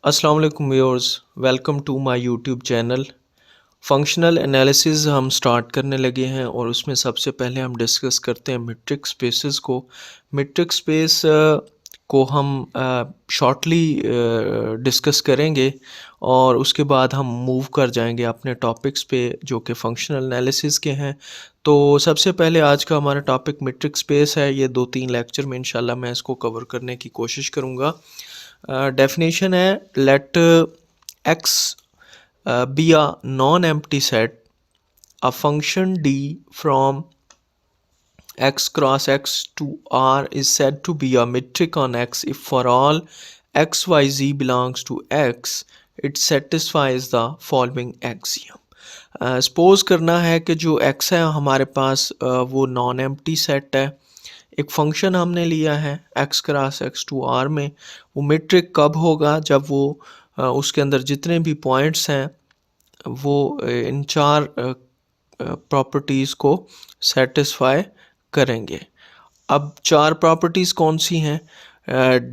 अस्सलाम वालेकुम viewers, welcome to my YouTube channel. Functional analysis हम स्टार्ट करने लगे हैं और उसमें सबसे पहले हम डिस्कस करते हैं मीट्रिक स्पेसेस को। मीट्रिक स्पेस को हम शॉर्टली डिस्कस करेंगे और उसके बाद हम मूव कर जाएंगे अपने टॉपिक्स पे जो कि फंक्शनल एनालिसिस के हैं। तो सबसे पहले आज का हमारा टॉपिक मीट्रिक स्पेस है। ये 2-3 लेक्चर में इंशाल्लाह मैं इसको कवर करने की कोशिश करूँगा। डेफिनेशन है, late x be a non-empty set, a function d from x cross x to r is said to be a metric on x if for all x y z belongs to x it satisfies the following axiom। Suppose करना है कि जो x है हमारे पास वो non empty set है। एक function हमने लिया है x cross x to r में। वो मेट्रिक कब होगा? जब वो उसके अंदर जितने भी पॉइंट्स हैं वो इन चार प्रॉपर्टीज़ को सेटिस्फाई करेंगे। अब चार प्रॉपर्टीज़ कौन सी हैं?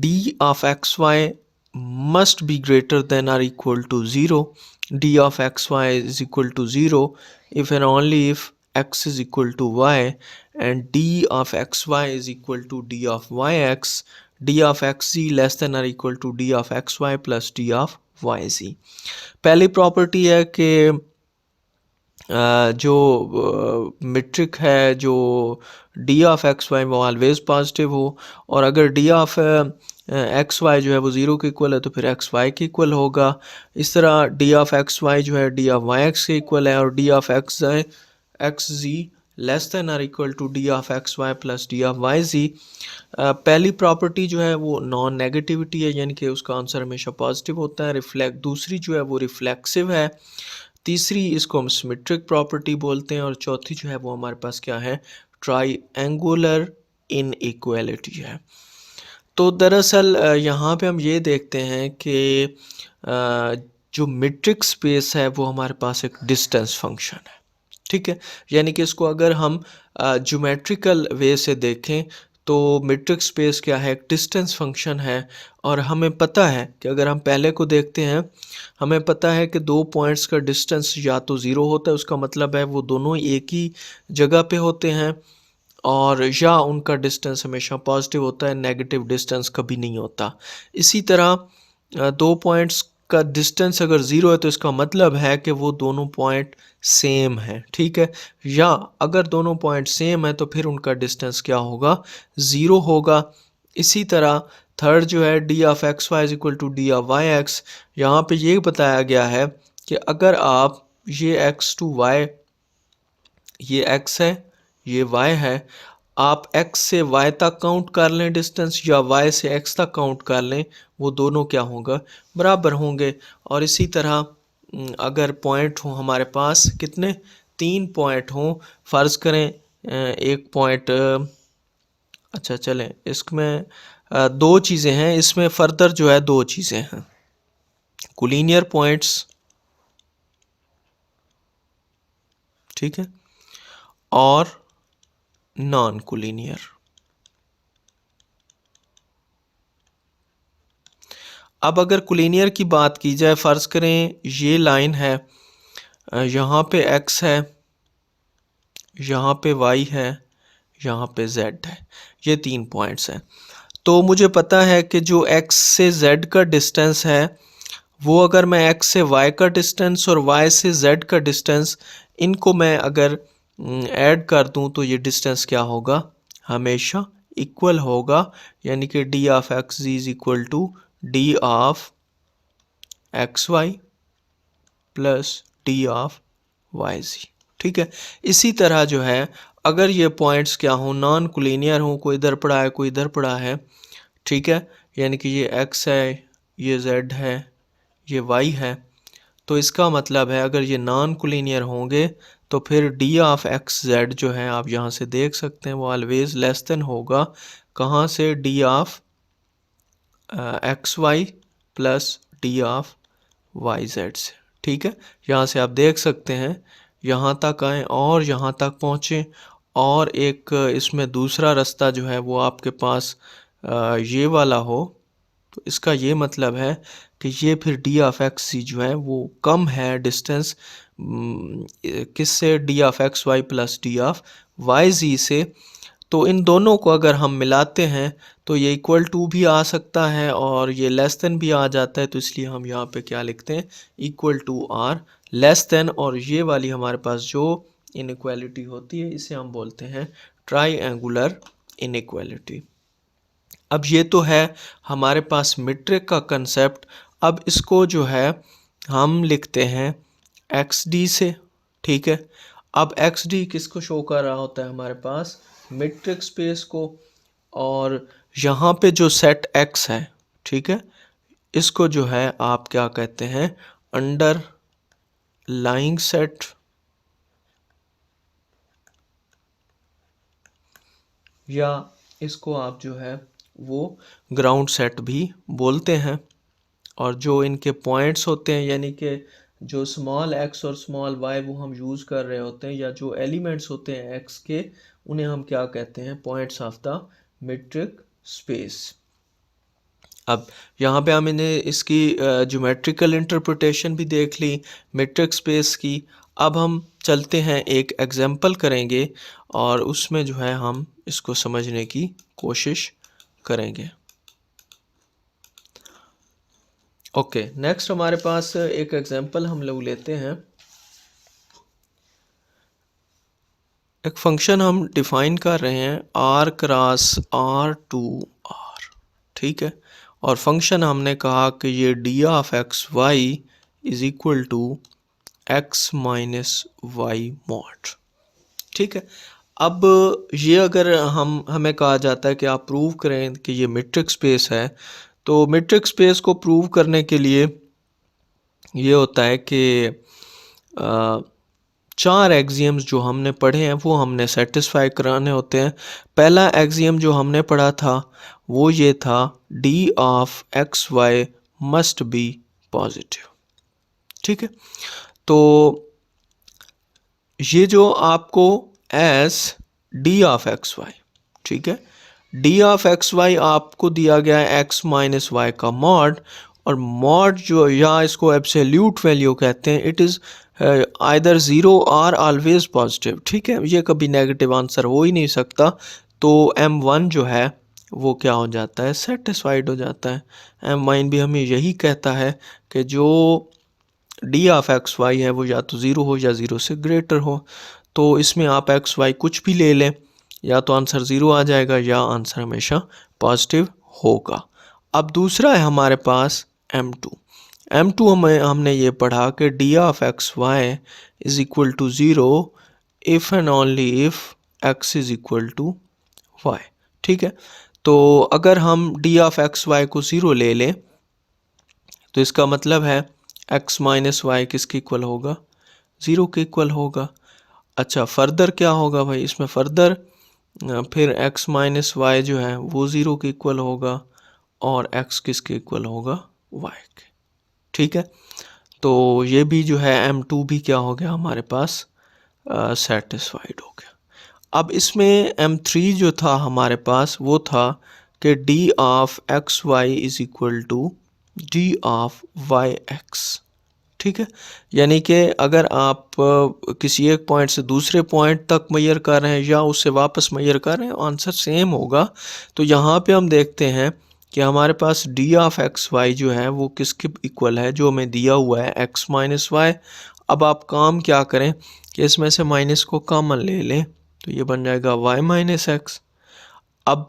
D of x y must be greater than or equal to zero. D of x Y is equal to zero if and only if x is equal to y, and d of xy is equal to d of yx, d of xz less than or equal to d of xy plus d of yz। पहली property है कि जो metric है, जो D of x Y वो always positive हो, और अगर डी ऑफ एक्स वाई जो है वो ज़ीरो के इक्वल है तो फिर एक्स वाई के इक्वल होगा। इस तरह डी ऑफ एक्स वाई जो है डी ऑफ वाई एक्स के इक्वल है, और D of X G less than or equal to D of x Y plus D of Y G. पहली प्रॉपर्टी जो है वो नॉन नेगेटिविटी है, यानी कि उसका आंसर हमेशा पॉजिटिव होता है। दूसरी जो है वो रिफ्लेक्सिव है। तीसरी इसको हम सिमेट्रिक प्रॉपर्टी बोलते हैं, और चौथी जो है वो हमारे पास क्या है? ट्राइएंगुलर इनइक्वालिटी है। तो दरअसल यहाँ पे हम ये देखते हैं कि जो मीट्रिक स्पेस है वो हमारे पास एक डिस्टेंस फंक्शन है, ठीक है। यानी कि इसको अगर हम ज्योमेट्रिकल वे से देखें तो मीट्रिक स्पेस क्या है? एक डिस्टेंस फंक्शन है। और हमें पता है कि अगर हम पहले को देखते हैं, हमें पता है कि दो पॉइंट्स का डिस्टेंस या तो ज़ीरो होता है, उसका मतलब है वो दोनों एक ही जगह पे होते हैं, और या उनका डिस्टेंस हमेशा पॉजिटिव होता है, नेगेटिव डिस्टेंस कभी नहीं होता। इसी तरह दो पॉइंट्स का डिस्टेंस अगर ज़ीरो है तो इसका मतलब है कि वो दोनों पॉइंट सेम है, ठीक है। या अगर दोनों पॉइंट सेम है तो फिर उनका डिस्टेंस क्या होगा? ज़ीरो होगा। इसी तरह थर्ड जो है D of x Y is equal to D of Y x, यहाँ पे ये बताया गया है कि अगर आप ये एक्स टू वाई, ये x है, ये y है, आप x से y तक काउंट कर लें डिस्टेंस, या y से x तक काउंट कर लें, वो दोनों क्या होगा? बराबर होंगे। और इसी तरह अगर पॉइंट हो हमारे पास, कितने? 3 पॉइंट हों, फ़र्ज़ करें एक पॉइंट, अच्छा चलें इसमें दो चीज़ें हैं, इसमें फर्दर जो है दो चीज़ें हैं, कोलिनियर पॉइंट्स, ठीक है, और नॉन कोलिनियर। अब अगर कोलिनियर की बात की जाए, फ़र्ज़ करें ये लाइन है, यहाँ पे x है, यहाँ पे y है, यहाँ पे z है, ये 3 पॉइंट्स हैं। तो मुझे पता है कि जो x से z का डिस्टेंस है वो, अगर मैं x से y का डिस्टेंस और y से z का डिस्टेंस, इनको मैं अगर ऐड कर दूं तो ये डिस्टेंस क्या होगा? हमेशा इक्वल होगा। यानी कि D of X G is equal to D of x Y plus D of Y G, ठीक है। इसी तरह जो है, अगर ये पॉइंट्स क्या हों? नॉन कोलिनियर हों, कोई इधर पड़ा है कोई इधर पड़ा है, ठीक है। यानी कि ये x है, ये z है, ये y है, तो इसका मतलब है अगर ये नॉन कोलिनियर होंगे तो फिर डी ऑफ एक्स जेड जो है, आप यहाँ से देख सकते हैं, वो ऑलवेज लेस देन होगा कहाँ से? D of x Y plus D of y z से, ठीक है। यहाँ से आप देख सकते हैं, यहाँ तक आएँ और यहाँ तक पहुँचें, और एक इसमें दूसरा रास्ता जो है वो आपके पास ये वाला हो, तो इसका ये मतलब है कि ये फिर डी ऑफ एक्स सी जो है वो कम है डिस्टेंस किससे, D of x Y plus D of Y G से। तो इन दोनों को अगर हम मिलाते हैं तो ये इक्वल टू भी आ सकता है और ये लेस देन भी आ जाता है, तो इसलिए हम यहाँ पे क्या लिखते हैं, equal to or less than. और ये वाली हमारे पास जो इनइक्वालिटी होती है इसे हम बोलते हैं ट्राइएंगुलर इनइक्वालिटी। अब ये तो है हमारे पास मीट्रिक का कंसेप्ट। अब इसको जो है हम लिखते हैं एक्स डी से, ठीक है। अब एक्स डी किसको शो कर रहा होता है, हमारे पास मीट्रिक स्पेस को। और यहाँ पे जो सेट एक्स है, ठीक है, इसको जो है आप क्या कहते हैं, अंडर लाइंग सेट या इसको आप जो है वो ग्राउंड सेट भी बोलते हैं। और जो इनके पॉइंट्स होते हैं, यानी कि जो स्मॉल एक्स और स्मॉल वाई वो हम यूज़ कर रहे होते हैं, या जो एलिमेंट्स होते हैं एक्स के, उन्हें हम क्या कहते हैं, points of the metric space. अब यहाँ पे हमने इसकी ज्योमेट्रिकल इंटरप्रिटेशन भी देख ली मीट्रिक स्पेस की। अब हम चलते हैं एक एग्जांपल करेंगे और उसमें जो है हम इसको समझने की कोशिश करेंगे। ओके, नेक्स्ट हमारे पास एक एग्जांपल हम लोग लेते हैं। एक फंक्शन हम डिफाइन कर रहे हैं R cross R to R, ठीक है। और फंक्शन हमने कहा कि ये d of x Y is equal to x minus y mod, ठीक है। अब ये अगर हमें कहा जाता है कि आप प्रूव करें कि ये मीट्रिक स्पेस है, तो मीट्रिक स्पेस को प्रूव करने के लिए ये होता है कि चार एक्सियम्स जो हमने पढ़े हैं वो हमने सेटिस्फाई कराने होते हैं। पहला एक्सियम जो हमने पढ़ा था वो ये था d of x y must be positive, ठीक है। तो ये जो आपको as d of x y, ठीक है, डी ऑफ एक्स वाई आपको दिया गया है एक्स माइनस वाई का मॉड। और मॉड जो, या इसको एब्सोल्यूट वैल्यू कहते हैं, इट इज़ आइदर ज़ीरो और ऑलवेज पॉजिटिव, ठीक है। ये कभी नेगेटिव आंसर हो ही नहीं सकता। तो M1 जो है वो क्या हो जाता है, सेटिस्फाइड हो जाता है। M1 भी हमें यही कहता है कि जो डी ऑफ एक्स वाई है वो या तो ज़ीरो हो या ज़ीरो से ग्रेटर हो। तो इसमें आप एक्स वाई कुछ भी ले लें, या तो आंसर ज़ीरो आ जाएगा या आंसर हमेशा पॉजिटिव होगा। अब दूसरा है हमारे पास M2। M2 हमने ये पढ़ा कि D of x y is equal to zero if and only if x is equal to y, ठीक है। तो अगर हम डी ऑफ एक्स वाई को ज़ीरो ले लें तो इसका मतलब है एक्स माइनस वाई किसके इक्वल होगा, ज़ीरो के इक्वल होगा। अच्छा, फर्दर क्या होगा भाई, इसमें फर्दर फिर एक्स माइनस वाई जो है वो ज़ीरो के इक्वल होगा और एक्स किसके इक्वल होगा, वाई के, ठीक है। तो ये भी जो है M2 भी क्या हो गया हमारे पास, सेटिस्फाइड हो गया। अब इसमें M3 जो था हमारे पास वो था कि D of x Y is equal to D of Y x, ठीक है। यानी कि अगर आप किसी एक पॉइंट से दूसरे पॉइंट तक मेजर कर रहे हैं या उससे वापस मेजर कर रहे हैं, आंसर सेम होगा। तो यहाँ पे हम देखते हैं कि हमारे पास डी ऑफ एक्स वाई जो है वो किसके इक्वल है, जो हमें दिया हुआ है एक्स माइनस वाई। अब आप काम क्या करें कि इसमें से माइनस को कॉमन ले लें, तो ये बन जाएगा वाई माइनस एक्स। अब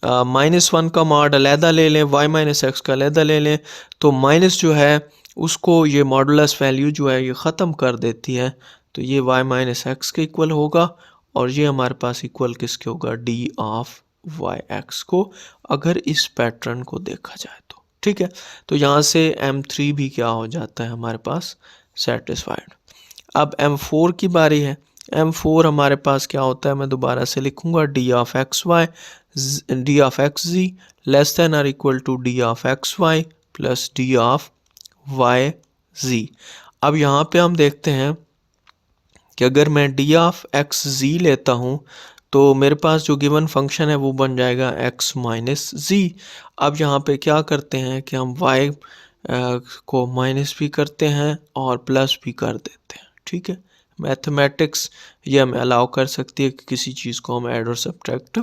-1 का मॉड अलहदा ले लें, वाई माइनस एक्स का अलहदा ले लें, तो माइनस जो है उसको ये मॉडुलस वैल्यू जो है ये ख़त्म कर देती है। तो ये वाई माइनस एक्स के इक्वल होगा और ये हमारे पास इक्वल किसके होगा, डी ऑफ वाई एक्स को, अगर इस पैटर्न को देखा जाए तो, ठीक है। तो यहाँ से M3 भी क्या हो जाता है हमारे पास, सेटिस्फाइड। अब M4 की बारी है। M4 हमारे पास क्या होता है, मैं दोबारा से लिखूंगा, D of x Y D of X G less than और equal to D of x Y plus D of Y G. अब यहाँ पे हम देखते हैं कि अगर मैं डी ऑफ एक्स जी लेता हूँ तो मेरे पास जो गिवन फंक्शन है वो बन जाएगा x माइनस जी। अब यहाँ पे क्या करते हैं कि हम y को माइनस भी करते हैं और प्लस भी कर देते हैं। ठीक है, मैथमेटिक्स ये हमें अलाउ कर सकती है कि किसी चीज़ को हम ऐड और सब्ट्रैक्ट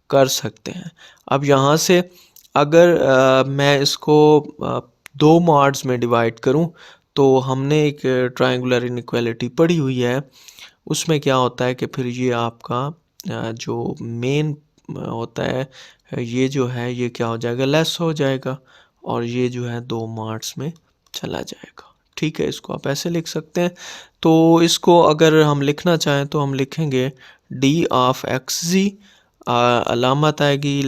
कर सकते हैं। अब यहाँ से अगर मैं इसको दो मॉड्स में डिवाइड करूँ, तो हमने एक ट्रायंगुलर इनइक्वालिटी पढ़ी हुई है, उसमें क्या होता है कि फिर ये आपका जो मेन होता है ये जो है ये क्या हो जाएगा, लेस हो जाएगा और ये जो है दो मार्क्स में चला जाएगा। ठीक है, इसको आप ऐसे लिख सकते हैं। तो इसको अगर हम लिखना चाहें तो हम लिखेंगे डी ऑफ एक्स जी, अलामत आएगी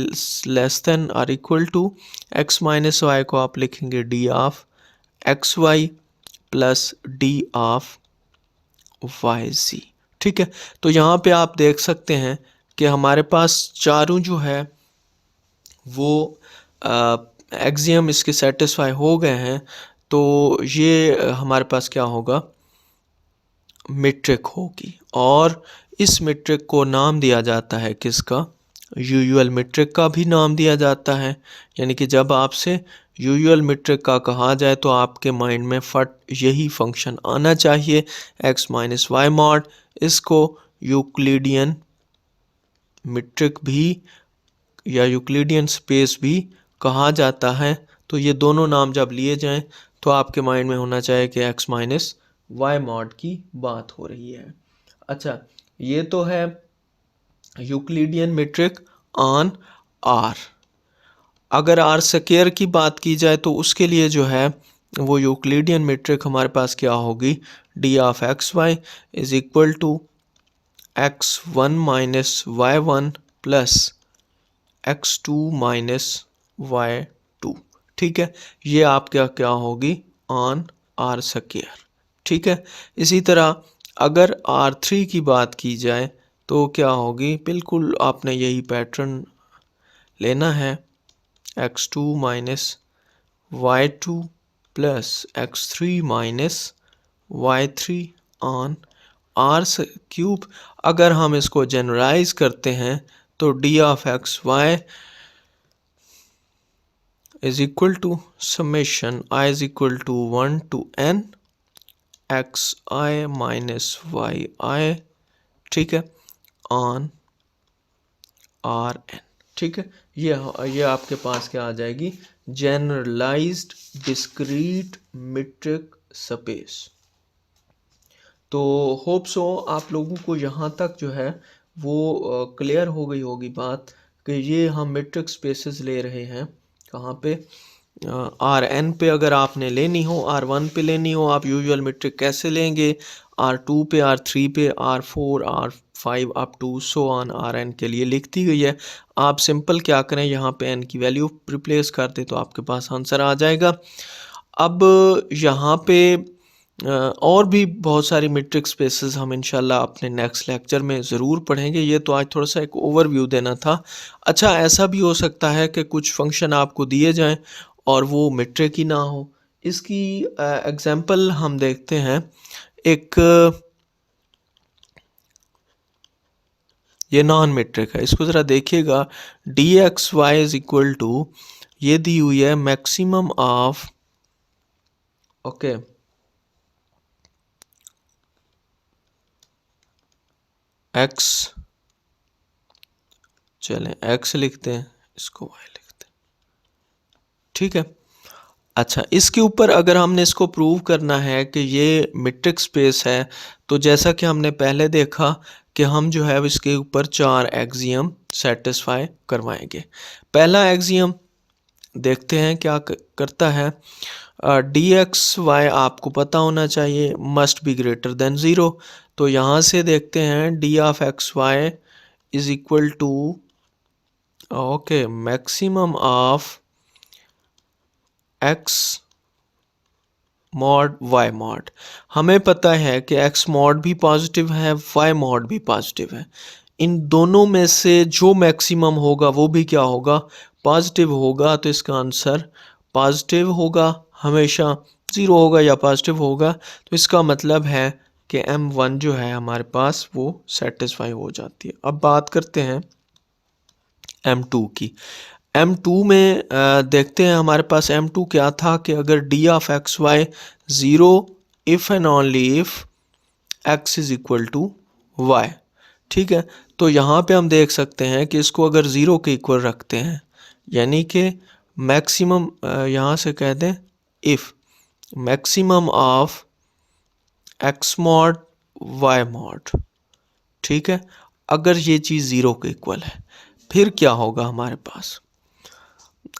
लेस देन और equal to x minus Y को आप लिखेंगे D of x Y plus D of Y G. ठीक है, तो यहाँ पे आप देख सकते हैं कि हमारे पास चारों जो है वो एक्सियम इसके सेटिस्फाई हो गए हैं। तो ये हमारे पास क्या होगा, मीट्रिक होगी, और इस मीट्रिक को नाम दिया जाता है किसका, यूजुअल मीट्रिक का भी नाम दिया जाता है। यानी कि जब आपसे यूजुअल मीट्रिक का कहा जाए तो आपके माइंड में फट यही फंक्शन आना चाहिए, x माइनस वाई मॉड। इसको यूक्लिडियन मीट्रिक भी या यूक्लिडियन स्पेस भी कहा जाता है। तो ये दोनों नाम जब लिए जाएं तो आपके माइंड में होना चाहिए कि x माइनस वाई मॉड की बात हो रही है। अच्छा, ये तो है यूक्लिडियन मीट्रिक ऑन आर। अगर आर स्क्वायर की बात की जाए तो उसके लिए जो है वो यूक्लिडियन मीट्रिक हमारे पास क्या होगी, d of x Y is equal to x one minus y one plus x two minus Y two. ठीक है, ये आप क्या क्या होगी ऑन आर स्क्वायर। ठीक है, इसी तरह अगर आर थ्री की बात की जाए तो क्या होगी, बिल्कुल आपने यही पैटर्न लेना है, X two minus Y two plus X three minus Y three on R cube. अगर हम इसको जनरलाइज करते हैं तो D of x Y is equal to summation I is equal to 1 to n X I minus Y I, ठीक है, on r N. ठीक है, ये आपके पास क्या आ जाएगी, जनरलाइज्ड डिस्क्रीट मीट्रिक स्पेस। तो होप सो आप लोगों को यहाँ तक जो है वो क्लियर हो गई होगी बात कि ये हम मीट्रिक स्पेसेस ले रहे हैं कहाँ पे, आर एन पे। अगर आपने लेनी हो, आर वन पे लेनी हो, आप यूजुअल मीट्रिक कैसे लेंगे, आर टू पे, आर थ्री पे, r four, r five up to so on r n के लिए लिख दी गई है। आप सिंपल क्या करें, यहाँ पे एन की वैल्यू रिप्लेस कर दें तो आपके पास आंसर आ जाएगा। अब यहाँ पे और भी बहुत सारी मीट्रिक स्पेसेस हम इंशाल्लाह अपने नेक्स्ट लेक्चर में ज़रूर पढ़ेंगे। ये तो आज थोड़ा सा एक ओवरव्यू देना था। अच्छा, ऐसा भी हो सकता है कि कुछ फंक्शन आपको दिए जाएं और वो मीट्रिक ही ना हो। इसकी एग्जांपल हम देखते हैं। एक ये नॉन मीट्रिक है, इसको ज़रा देखिएगा, d x Y is equal to, ये दी हुई है मैक्सिमम ऑफ, ओके, एक्स, चलें एक्स लिखते हैं, इसको वाई लिखते हैं। ठीक है, अच्छा, इसके ऊपर अगर हमने इसको प्रूव करना है कि ये मीट्रिक स्पेस है, तो जैसा कि हमने पहले देखा कि हम जो है इसके ऊपर चार एक्सियम सेटिस्फाई करवाएंगे। पहला एक्सियम देखते हैं क्या करता है, डी एक्स वाई आपको पता होना चाहिए must be greater than zero. तो यहाँ से देखते हैं d of x Y is equal to, okay, maximum of x mod y mod. हमें पता है कि एक्स मॉड भी पॉजिटिव है, वाई मॉड भी पॉजिटिव है। इन दोनों में से जो मैक्सिमम होगा वो भी क्या होगा, पॉजिटिव होगा। तो इसका आंसर पॉजिटिव होगा, हमेशा ज़ीरो होगा या पॉजिटिव होगा। तो इसका मतलब है कि M1 जो है हमारे पास वो सेटिस्फाई हो जाती है। अब बात करते हैं M2 की। M2 में देखते हैं हमारे पास M2 क्या था कि अगर d of x y zero if and only if x is equal to y. ठीक है, तो यहाँ पे हम देख सकते हैं कि इसको अगर ज़ीरो के इक्वल रखते हैं, यानी कि मैक्सिमम यहाँ से कह दें if maximum of x mod y mod, ठीक है, अगर ये चीज़ ज़ीरो के इक्वल है, फिर क्या होगा हमारे पास?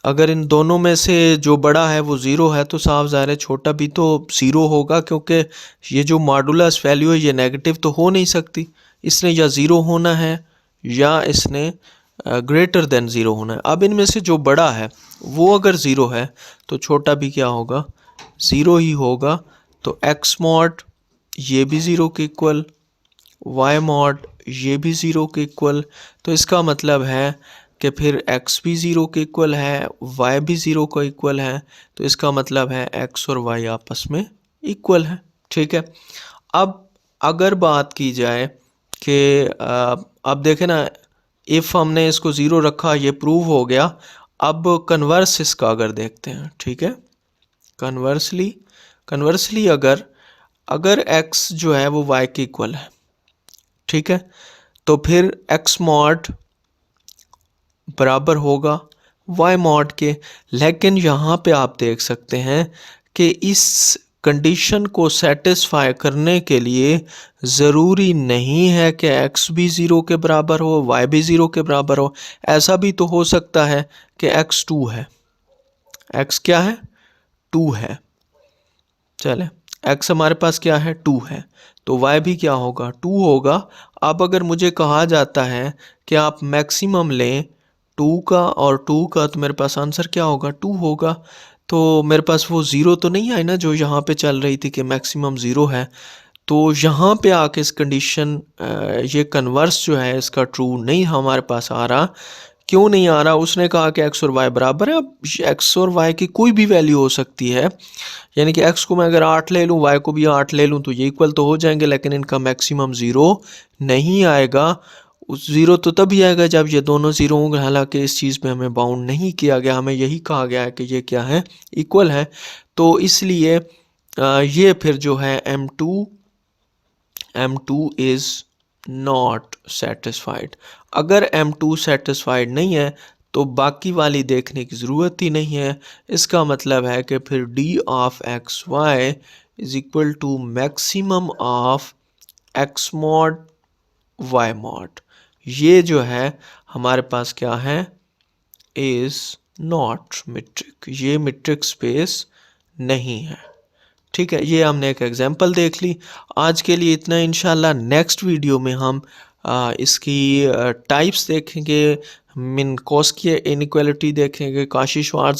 अगर इन दोनों में से जो बड़ा है वो ज़ीरो है तो साफ ज़ाहिर है छोटा भी तो ज़ीरो होगा, क्योंकि ये जो मॉडुलस वैल्यू है ये नेगेटिव तो हो नहीं सकती। इसने या ज़ीरो होना है या इसने ग्रेटर देन ज़ीरो होना है। अब इनमें से जो बड़ा है वो अगर ज़ीरो है तो छोटा भी क्या होगा? ज़ीरो ही होगा। तो एक्स मॉड ये भी ज़ीरो के इक्वल, वाई मॉड ये भी ज़ीरो के इक्वल। तो इसका मतलब है कि फिर x भी ज़ीरो के इक्वल है, y भी ज़ीरो का इक्वल है। तो इसका मतलब है x और y आपस में इक्वल है। ठीक है, अब अगर बात की जाए कि अब देखें ना, इफ़ हमने इसको ज़ीरो रखा ये प्रूव हो गया। अब कन्वर्स इसका अगर देखते हैं, ठीक है, कन्वर्सली अगर x जो है वो y के इक्वल है, ठीक है, तो फिर x मॉड बराबर होगा y मॉड के। लेकिन यहाँ पे आप देख सकते हैं कि इस कंडीशन को सेटिस्फाई करने के लिए ज़रूरी नहीं है कि x भी ज़ीरो के बराबर हो, y भी ज़ीरो के बराबर हो। ऐसा भी तो हो सकता है कि x 2 है, x क्या है? 2 है। चले, x हमारे पास क्या है? 2 है, तो y भी क्या होगा? 2 होगा। अब अगर मुझे कहा जाता है कि आप मैक्सिमम लें 2 का और 2 का, तो मेरे पास आंसर क्या होगा? 2 होगा। तो मेरे पास वो ज़ीरो तो नहीं आई ना जो यहाँ पे चल रही थी कि मैक्सिमम ज़ीरो है। तो यहाँ पे आके इस कंडीशन ये कन्वर्स जो है इसका ट्रू नहीं हमारे पास आ रहा। क्यों नहीं आ रहा? उसने कहा कि x और y बराबर है। अब x और y की कोई भी वैल्यू हो सकती है, यानी कि x को मैं अगर 8 ले लूँ, y को भी 8 ले लूँ, तो ये इक्वल तो हो जाएंगे, लेकिन इनका मैक्सिमम ज़ीरो नहीं आएगा। उस ज़ीरो तो तभी आएगा जब ये दोनों ज़ीरो होंगे। हालांकि इस चीज़ पे हमें बाउंड नहीं किया गया, हमें यही कहा गया है कि ये क्या है? इक्वल है। तो इसलिए ये फिर जो है M2 इज़ नॉट सेटिस्फाइड। अगर M2 सेटिस्फाइड नहीं है तो बाकी वाली देखने की ज़रूरत ही नहीं है। इसका मतलब है कि फिर d of x y is equal to maximum of x mod y mod. ये जो है हमारे पास क्या है? Is not metric. ये मीट्रिक स्पेस नहीं है। ठीक है, ये हमने एक एग्जांपल देख ली। आज के लिए इतना। इंशाल्लाह नेक्स्ट वीडियो में हम इसकी टाइप्स देखेंगे, मिनकोस्की इनइक्वालिटी देखेंगे, काशी श्वार्ट्ज